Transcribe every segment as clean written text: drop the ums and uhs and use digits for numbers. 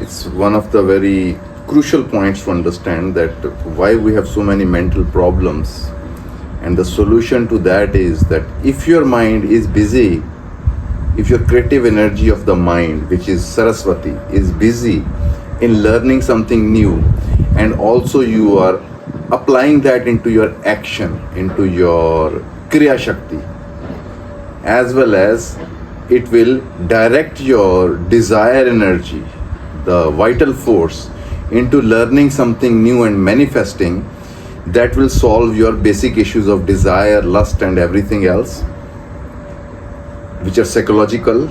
it's one of the very crucial points to understand that why we have so many mental problems. And the solution to that is that if your mind is busy, if your creative energy of the mind, which is Saraswati, is busy in learning something new, and also you are applying that into your action, into your Kriya Shakti, as well as it will direct your desire energy, the vital force, into learning something new and manifesting, that will solve your basic issues of desire, lust and everything else, which are psychological,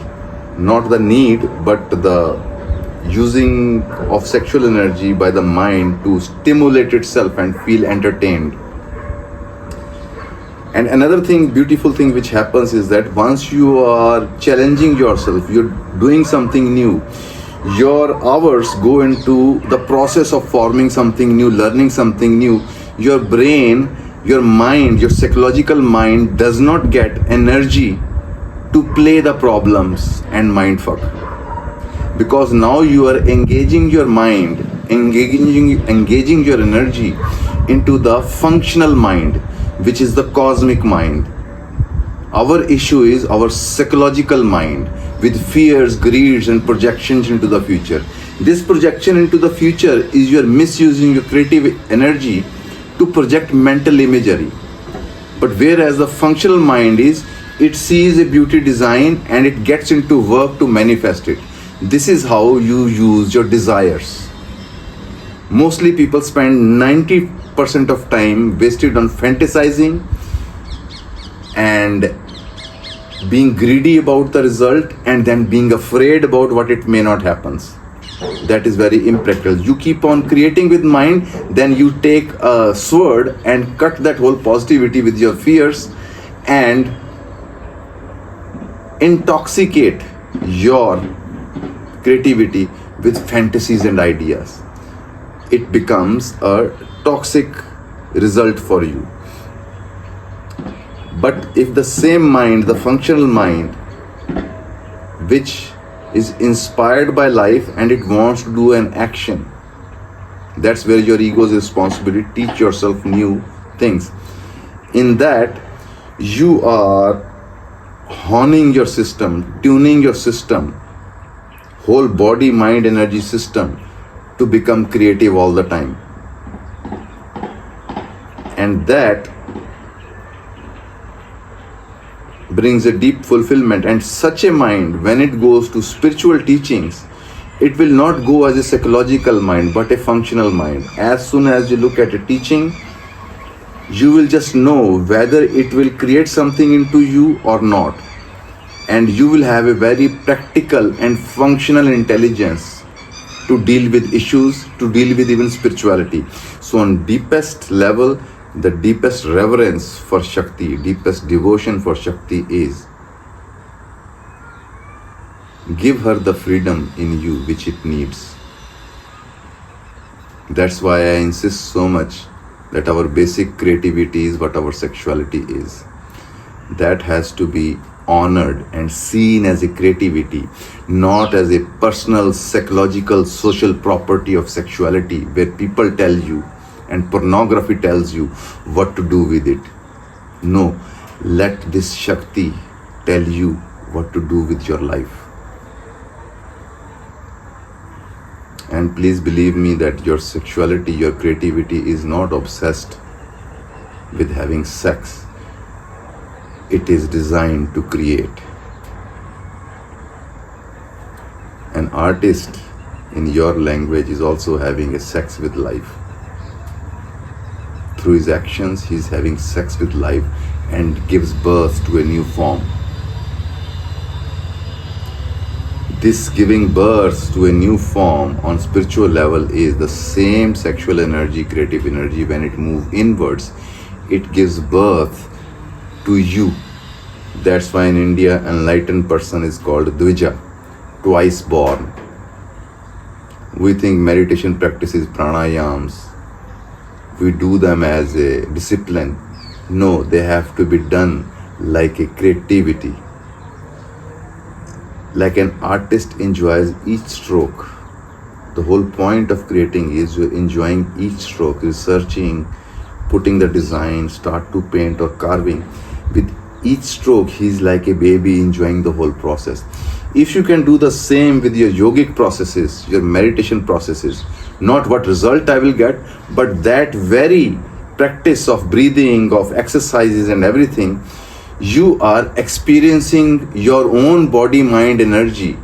not the need, but the using of sexual energy by the mind to stimulate itself and feel entertained. And another thing, beautiful thing which happens is that once you are challenging yourself, you're doing something new, your hours go into the process of forming something new, learning something new. Your brain, your mind, your psychological mind does not get energy to play the problems and mindfuck. Because now you are engaging your mind, engaging your energy into the functional mind, which is the cosmic mind. Our issue is our psychological mind with fears, greeds and projections into the future. This projection into the future is your misusing your creative energy to project mental imagery. But whereas the functional mind is, it sees a beauty design and it gets into work to manifest it. This is how you use your desires. Mostly people spend 90% of time wasted on fantasizing and being greedy about the result, and then being afraid about what it may not happen. That is very impractical. You keep on creating with mind, then you take a sword and cut that whole positivity with your fears and intoxicate your creativity with fantasies and ideas. It becomes a toxic result for you. But if the same mind, the functional mind, which is inspired by life and it wants to do an action, that's where your ego's responsibility. Teach yourself new things. In that, you are honing your system, tuning your system, whole body, mind, energy system to become creative all the time. And that brings a deep fulfillment. And such a mind, when it goes to spiritual teachings, it will not go as a psychological mind but a functional mind. As soon as you look at a teaching, you will just know whether it will create something into you or not, and you will have a very practical and functional intelligence to deal with issues, to deal with even spirituality. So on deepest level, the deepest reverence for Shakti, deepest devotion for Shakti is give her the freedom in you which it needs. That's why I insist so much that our basic creativity is what our sexuality is. That has to be honored and seen as a creativity, not as a personal, psychological, social property of sexuality where people tell you and pornography tells you what to do with it. No, let this Shakti tell you what to do with your life. And please believe me that your sexuality, your creativity is not obsessed with having sex. It is designed to create. An artist in your language is also having a sex with life. Through his actions, he is having sex with life and gives birth to a new form. This giving birth to a new form on spiritual level is the same sexual energy, creative energy. When it moves inwards, it gives birth to you. That's why in India, enlightened person is called Dvija, twice born. We think meditation practices, pranayams, we do them as a discipline. No, they have to be done like a creativity. Like an artist enjoys each stroke, The whole point of creating is you're enjoying each stroke, researching, putting the design, start to paint or carving. With each stroke, he's like a baby enjoying the whole process. If you can do the same with your yogic processes, your meditation processes, not what result I will get, but that very practice of breathing, of exercises and everything, you are experiencing your own body, mind, energy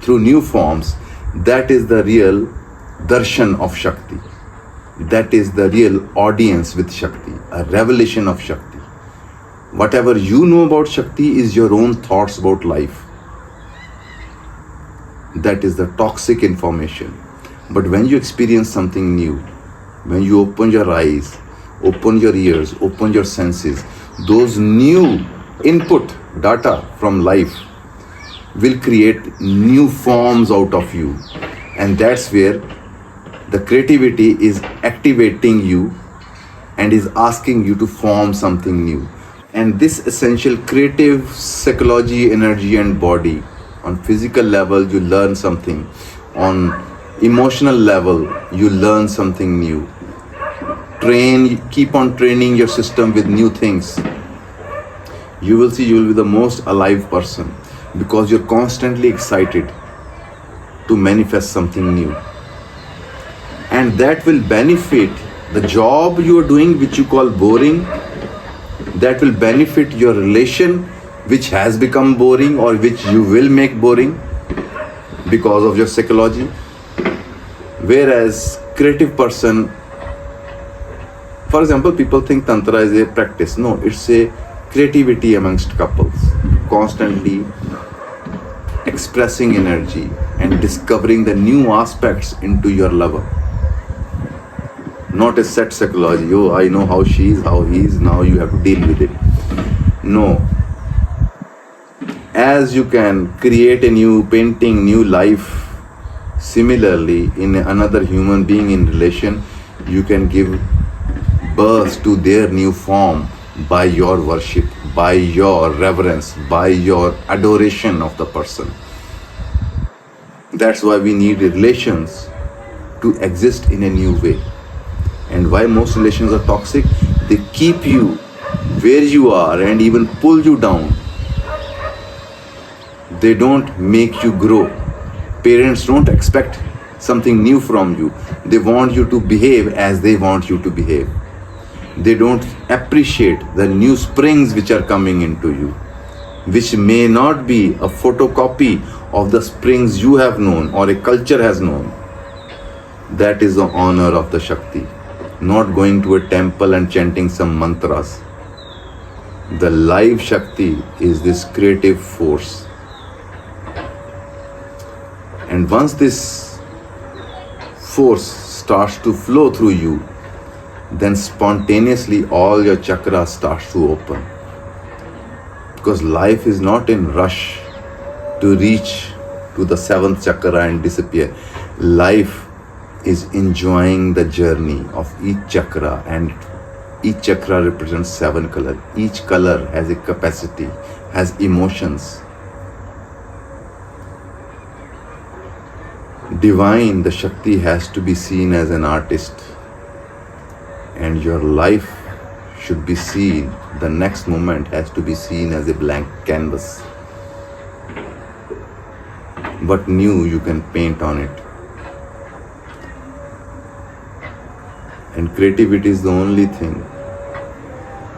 through new forms. That is the real darshan of Shakti. That is the real audience with Shakti, a revelation of Shakti. Whatever you know about Shakti is your own thoughts about life. That is the toxic information. But when you experience something new, when you open your eyes, open your ears, open your senses, those new input data from life will create new forms out of you. And that's where the creativity is activating you and is asking you to form something new. And this essential creative psychology, energy and body, on physical level you learn something, on emotional level you learn something new. Keep on training your system with new things. You will see you will be the most alive person, because you're constantly excited to manifest something new. And that will benefit the job you are doing, which you call boring. That will benefit your relation, which has become boring or which you will make boring because of your psychology. Whereas creative person, for example, people think Tantra is a practice. No, it's a creativity amongst couples, constantly expressing energy and discovering the new aspects into your lover. Not a set psychology. Oh, I know how she is, how he is, now you have to deal with it. No. As you can create a new painting, new life, similarly in another human being in relation, you can give birth to their new form by your worship, by your reverence, by your adoration of the person. That's why we need relations to exist in a new way. And why most relations are toxic? They keep you where you are and even pull you down. They don't make you grow. Parents don't expect something new from you. They want you to behave as they want you to behave. They don't appreciate the new springs which are coming into you, which may not be a photocopy of the springs you have known or a culture has known. That is the honor of the Shakti. Not going to a temple and chanting some mantras. The live Shakti is this creative force. And once this force starts to flow through you, then spontaneously all your chakras starts to open. Because life is not in rush to reach to the seventh chakra and disappear. Life is enjoying the journey of each chakra, and each chakra represents 7 colors. Each color has a capacity, has emotions. Divine, the Shakti has to be seen as an artist, and your life should be seen, the next moment has to be seen as a blank canvas. What new you can paint on it. And creativity is the only thing,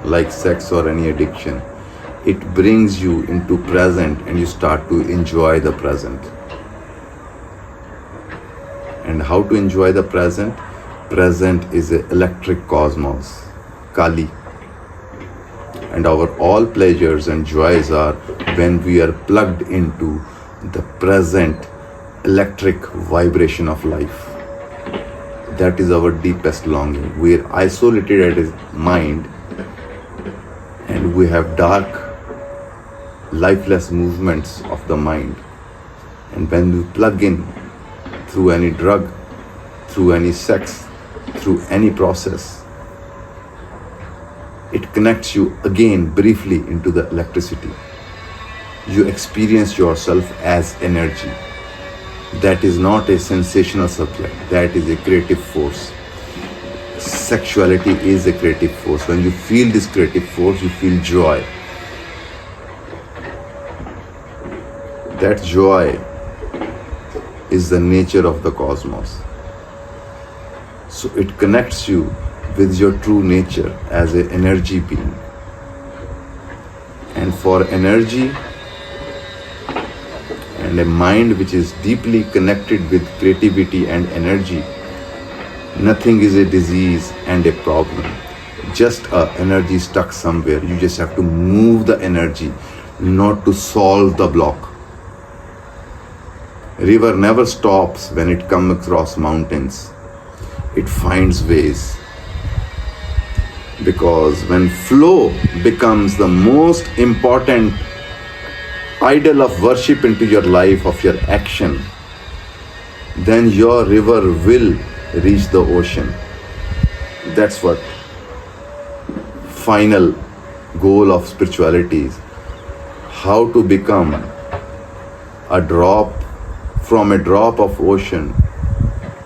like sex or any addiction. It brings you into present and you start to enjoy the present. And how to enjoy the present? Present is an electric cosmos, Kali. And our all pleasures and joys are when we are plugged into the present electric vibration of life. That is our deepest longing. We are isolated as mind and we have dark, lifeless movements of the mind. And when we plug in through any drug, through any sex, through any process, it connects you again briefly into the electricity. You experience yourself as energy. That is not a sensational subject, that is a creative force. Sexuality is a creative force. When you feel this creative force, you feel joy. That joy is the nature of the cosmos. So it connects you with your true nature as an energy being. And for energy and a mind which is deeply connected with creativity and energy, nothing is a disease and a problem. Just energy stuck somewhere. You just have to move the energy, not to solve the block. River never stops when it comes across mountains. It finds ways. Because when flow becomes the most important idol of worship into your life, of your action, then your river will reach the ocean. That's what final goal of spirituality is. How to become a drop, from a drop of ocean,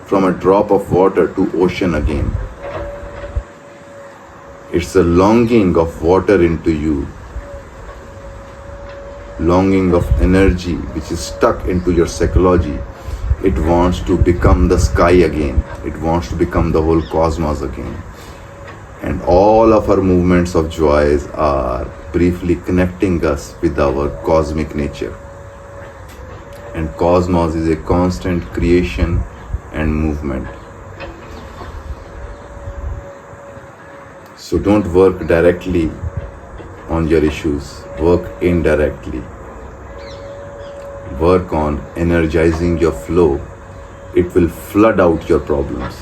from a drop of water to ocean again. It's a longing of water into you, longing of energy which is stuck into your psychology. It wants to become the sky again. It wants to become the whole cosmos again. And all of our movements of joys are briefly connecting us with our cosmic nature. And cosmos is a constant creation and movement. So don't work directly on your issues, work indirectly. Work on energizing your flow. It will flood out your problems.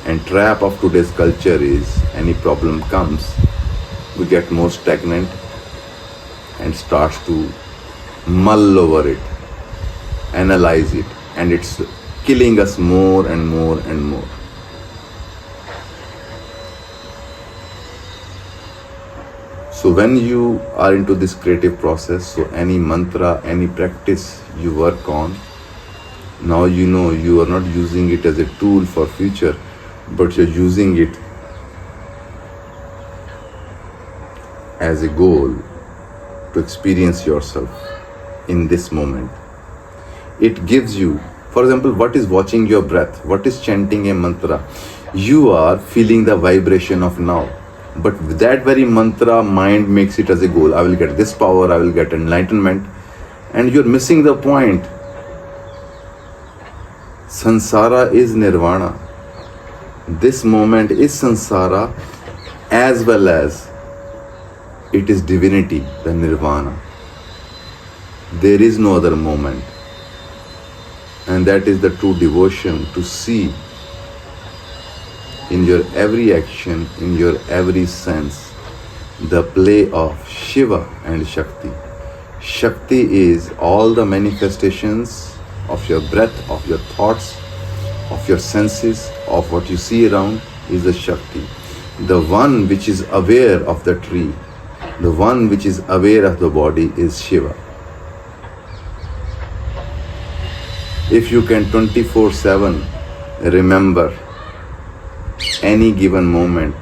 And trap of today's culture is, any problem comes, we get more stagnant and starts to mull over it, analyze it, and it's killing us more and more and more. So when you are into this creative process, so any mantra, any practice you work on, now you know you are not using it as a tool for future, but you're using it as a goal to experience yourself in this moment. It gives you, for example, what is watching your breath, what is chanting a mantra? You are feeling the vibration of now. But with that very mantra, mind makes it as a goal. I will get this power, I will get enlightenment. And you're missing the point. Sansara is nirvana. This moment is sansara as well as it is divinity, the nirvana. There is no other moment. And that is the true devotion, to see in your every action, in your every sense, the play of Shiva and Shakti. Shakti is all the manifestations of your breath, of your thoughts, of your senses, of what you see around is the Shakti. The one which is aware of the tree, the one which is aware of the body is Shiva. If you can 24/7 remember any given moment,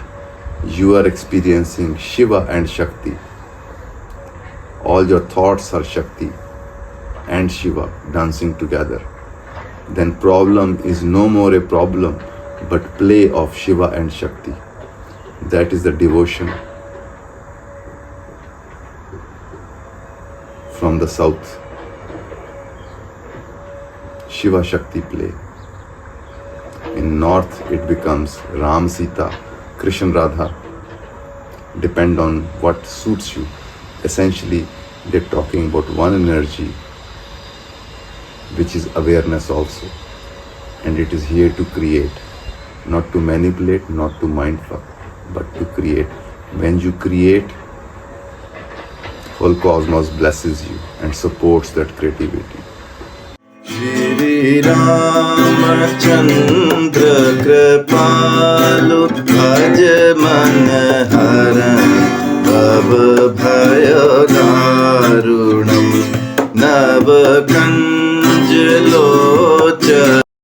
you are experiencing Shiva and Shakti. All your thoughts are Shakti and Shiva dancing together. Then problem is no more a problem, but play of Shiva and Shakti. That is the devotion from the south. Shiva Shakti play. In north it becomes Ram Sita, Krishna Radha. Depend on what suits you. Essentially they're talking about one energy which is awareness also. And it is here to create, not to manipulate, not to mind fuck, but to create. When you create, whole cosmos blesses you and supports that creativity. Shri Ramachandra Kripalu Bhaj Man Haran Bhav Bhaya Darunam Nav Kanj low